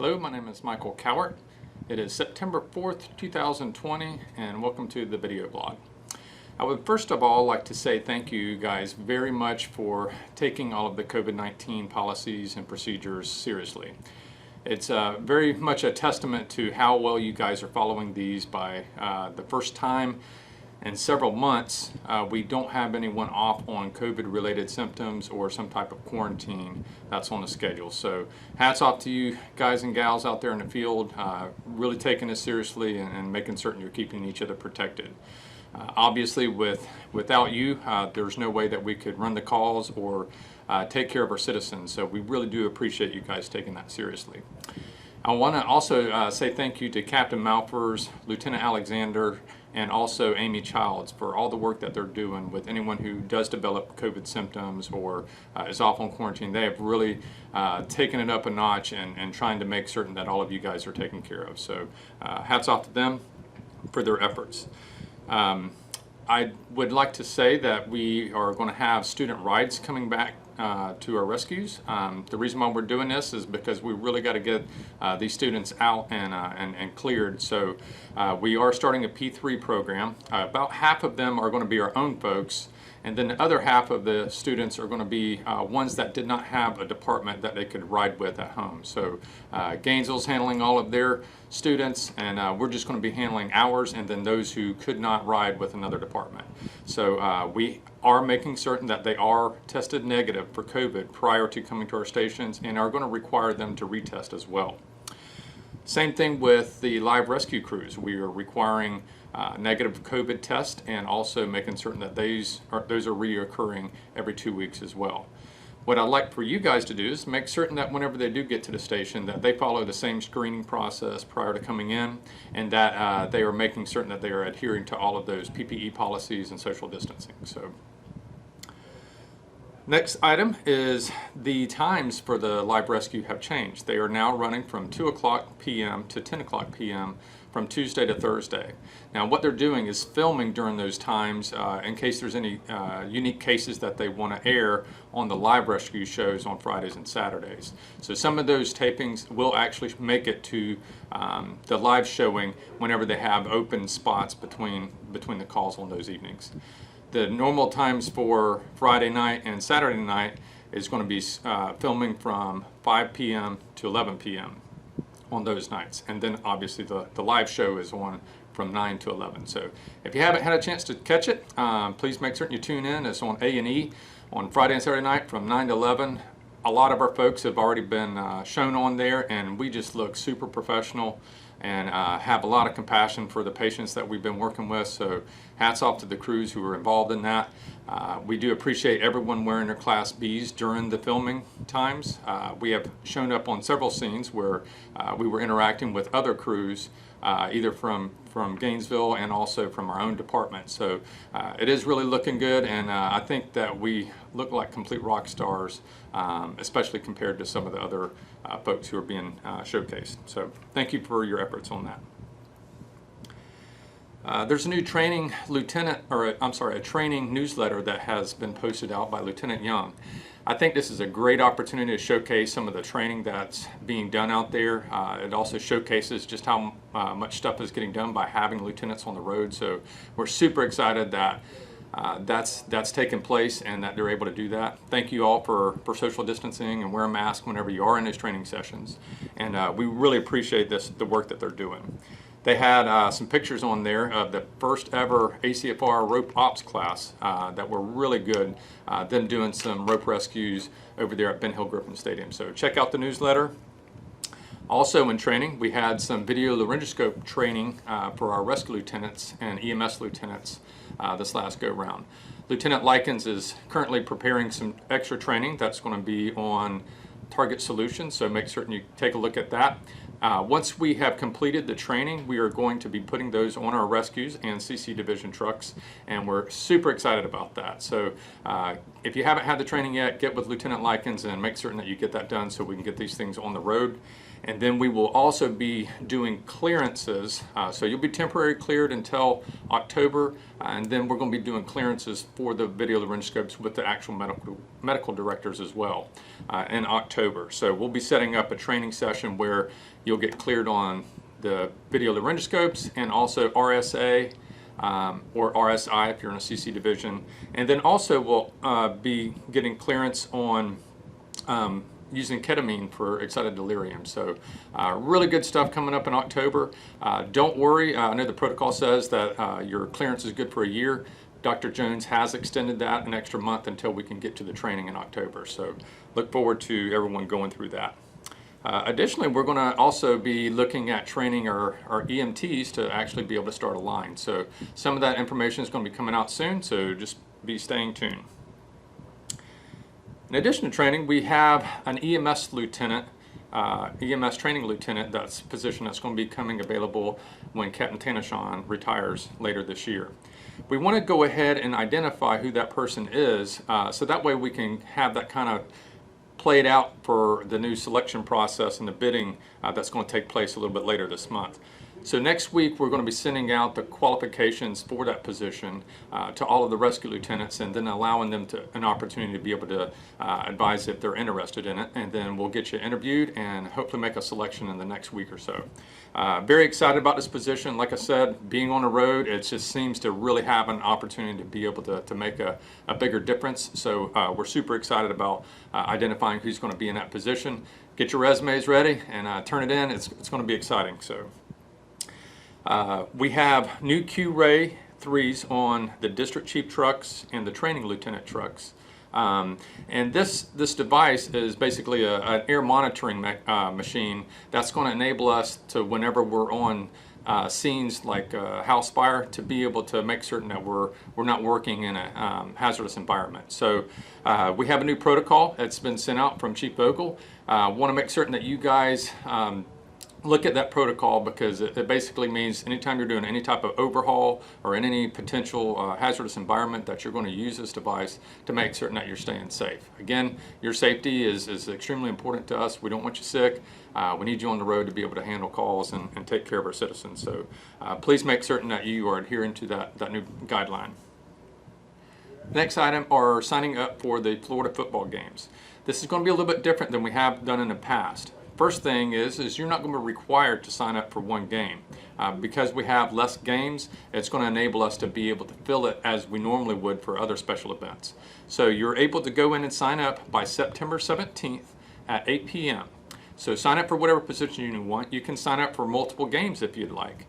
Hello, my name is Michael Cowart. It is September 4th, 2020, and welcome to the video blog. I would first of all like to say thank you guys very much for taking all of the COVID-19 policies and procedures seriously. It's very much a testament to how well you guys are following these. By the first time in several months, we don't have anyone off on COVID-related symptoms or some type of quarantine that's on the schedule. So hats off to you guys and gals out there in the field, really taking this seriously and making certain you're keeping each other protected. Obviously, without you, there's no way that we could run the calls or take care of our citizens. So we really do appreciate you guys taking that seriously. I want to also say thank you to Captain Malfers, Lieutenant Alexander, and also Amy Childs for all the work that they're doing with anyone who does develop COVID symptoms or is off on quarantine. They have really taken it up a notch and trying to make certain that all of you guys are taken care of. So hats off to them for their efforts. I would like to say that we are going to have student rides coming back to our rescues. The reason why we're doing this is because we really got to get these students out and cleared. So we are starting a P3 program. About half of them are going to be our own folks, and then the other half of the students are going to be ones that did not have a department that they could ride with at home. So Gainesville's handling all of their students, and we're just going to be handling ours and then those who could not ride with another department. So we are making certain that they are tested negative for COVID prior to coming to our stations and are going to require them to retest as well. Same thing with the live rescue crews. We are requiring negative COVID test and also making certain that those are reoccurring every 2 weeks as well. What I'd like for you guys to do is make certain that whenever they do get to the station that they follow the same screening process prior to coming in, and that they are making certain that they are adhering to all of those PPE policies and social distancing. So next item is the times for the live rescue have changed. They are now running from 2 o'clock p.m. to 10 o'clock p.m. from Tuesday to Thursday. Now what they're doing is filming during those times in case there's any unique cases that they want to air on the live rescue shows on Fridays and Saturdays. So some of those tapings will actually make it to the live showing whenever they have open spots between the calls on those evenings. The normal times for Friday night and Saturday night is going to be filming from 5 p.m. to 11 p.m. on those nights. And then obviously the live show is on from 9 to 11. So if you haven't had a chance to catch it, please make certain you tune in. It's on A&E on Friday and Saturday night from 9 to 11. A lot of our folks have already been shown on there, and we just look super professional and have a lot of compassion for the patients that we've been working with. So hats off to the crews who are involved in that. We do appreciate everyone wearing their Class Bs during the filming times. We have shown up on several scenes where we were interacting with other crews, either from Gainesville and also from our own department. So it is really looking good, and I think that we look like complete rock stars, especially compared to some of the other folks who are being showcased. So thank you for your efforts on that. There's a new training a training newsletter that has been posted out by Lieutenant Young. I think this is a great opportunity to showcase some of the training that's being done out there. It also showcases just how much stuff is getting done by having lieutenants on the road. So we're super excited that that's taken place and that they're able to do that. Thank you all for social distancing and wear a mask whenever you are in those training sessions. And we really appreciate the work that they're doing. They had some pictures on there of the first ever ACFR rope ops class that were really good, them doing some rope rescues over there at Ben Hill Griffin Stadium. So check out the newsletter. Also in training, we had some video laryngoscope training for our rescue lieutenants and EMS lieutenants this last go round. Lieutenant Likens is currently preparing some extra training that's going to be on target solutions, so make certain you take a look at that. Once we have completed the training, we are going to be putting those on our rescues and CC Division trucks, and we're super excited about that. So if you haven't had the training yet, get with Lieutenant Likens and make certain that you get that done so we can get these things on the road. And then we will also be doing clearances. So you'll be temporarily cleared until October, and then we're going to be doing clearances for the video laryngoscopes with the actual medical directors as well in October. So we'll be setting up a training session where you'll get cleared on the video laryngoscopes and also RSA or RSI if you're in a CC division. And then also we'll be getting clearance on using ketamine for excited delirium. So really good stuff coming up in October. Don't worry, I know the protocol says that your clearance is good for a year. Dr. Jones has extended that an extra month until we can get to the training in October. So look forward to everyone going through that. Additionally, we're going to also be looking at training our EMTs to actually be able to start a line. So some of that information is going to be coming out soon, so just be staying tuned. In addition to training, we have an EMS Lieutenant, EMS Training Lieutenant, that's a position that's going to be coming available when Captain Tanashawn retires later this year. We want to go ahead and identify who that person is, so that way we can have that kind of played out for the new selection process and the bidding that's going to take place a little bit later this month. So next week we're going to be sending out the qualifications for that position to all of the rescue lieutenants, and then allowing them an opportunity to be able to advise if they're interested in it, and then we'll get you interviewed and hopefully make a selection in the next week or so. Very excited about this position. Like I said, being on the road, it just seems to really have an opportunity to be able to make a bigger difference. So we're super excited about identifying who's going to be in that position. Get your resumes ready and turn it in. It's going to be exciting. So we have new Q-Ray 3s on the district chief trucks and the training lieutenant trucks. And this device is basically an air monitoring machine that's going to enable us to, whenever we're on scenes like house fire, to be able to make certain that we're not working in a hazardous environment. So we have a new protocol that's been sent out from Chief Vogel. Want to make certain that you guys look at that protocol, because it basically means anytime you're doing any type of overhaul or in any potential hazardous environment, that you're going to use this device to make certain that you're staying safe. Again, your safety is extremely important to us. We don't want you sick. We need you on the road to be able to handle calls and take care of our citizens. So please make certain that you are adhering to that new guideline. Next item are signing up for the Florida football games. This is going to be a little bit different than we have done in the past. First thing is you're not going to be required to sign up for one game. Because we have less games, it's going to enable us to be able to fill it as we normally would for other special events. So you're able to go in and sign up by September 17th at 8 p.m. So sign up for whatever position you want. You can sign up for multiple games if you'd like.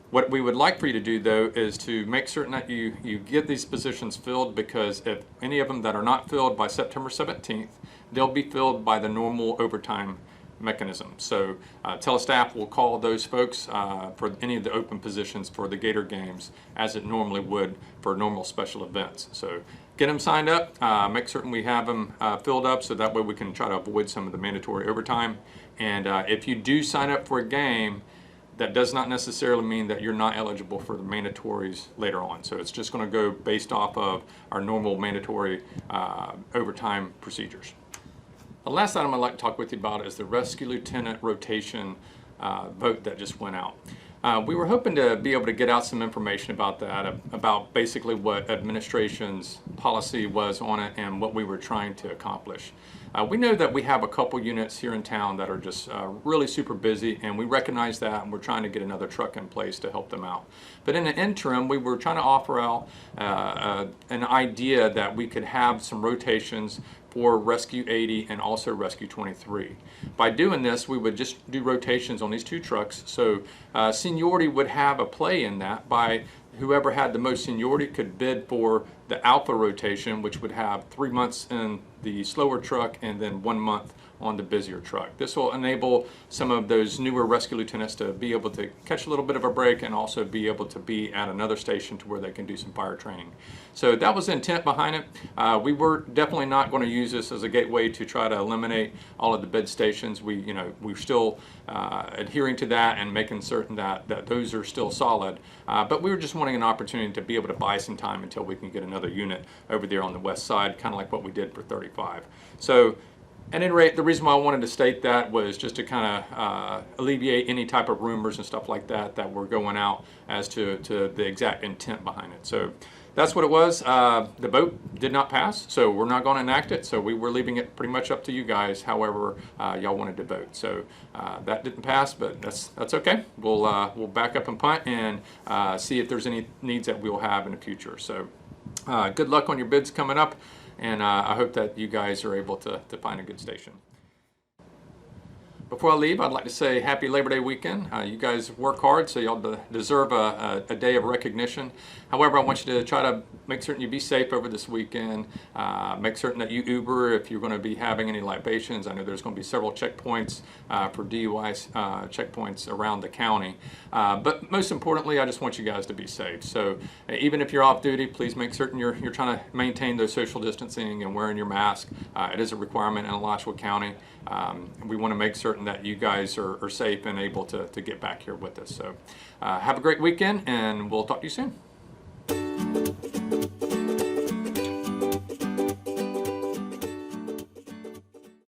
What we would like for you to do, though, is to make certain that you get these positions filled, because if any of them that are not filled by September 17th, they'll be filled by the normal overtime mechanism. So telestaff will call those folks for any of the open positions for the Gator games, as it normally would for normal special events. So get them signed up, make certain we have them filled up, so that way we can try to avoid some of the mandatory overtime. And if you do sign up for a game, that does not necessarily mean that you're not eligible for the mandatories later on. So it's just going to go based off of our normal mandatory overtime procedures. The last item I'd like to talk with you about is the Rescue Lieutenant rotation vote that just went out. We were hoping to be able to get out some information about that, about basically what administration's policy was on it and what we were trying to accomplish. We know that we have a couple units here in town that are just really super busy, and we recognize that, and we're trying to get another truck in place to help them out. But in the interim, we were trying to offer out an idea that we could have some rotations for Rescue 80 and also Rescue 23. By doing this, we would just do rotations on these two trucks, so seniority would have a play in that. By whoever had the most seniority could bid for the Alpha rotation, which would have 3 months in the slower truck and then 1 month on the busier truck. This will enable some of those newer rescue lieutenants to be able to catch a little bit of a break and also be able to be at another station to where they can do some fire training. So that was the intent behind it. We were definitely not going to use this as a gateway to try to eliminate all of the bid stations. We're still adhering to that and making certain that those are still solid. But we were just wanting an opportunity to be able to buy some time until we can get another unit over there on the west side, kind of like what we did for 35. So At any rate, the reason why I wanted to state that was just to kind of alleviate any type of rumors and stuff like that that were going out as to the exact intent behind it. So that's what it was. The vote did not pass, so we're not going to enact it. So we were leaving it pretty much up to you guys, however y'all wanted to vote. So that didn't pass, but that's okay. We'll back up and punt and see if there's any needs that we'll have in the future. So good luck on your bids coming up. And I hope that you guys are able to find a good station. Before I leave, I'd like to say happy Labor Day weekend. You guys work hard, so y'all deserve a day of recognition. However, I want you to try to make certain you be safe over this weekend. Make certain that you Uber if you're going to be having any libations. I know there's going to be several checkpoints for DUI checkpoints around the county. But most importantly, I just want you guys to be safe. So even if you're off duty, please make certain you're trying to maintain those social distancing and wearing your mask. It is a requirement in Alachua County. We want to make certain that you guys are safe and able to get back here with us. So have a great weekend, and we'll talk to you soon.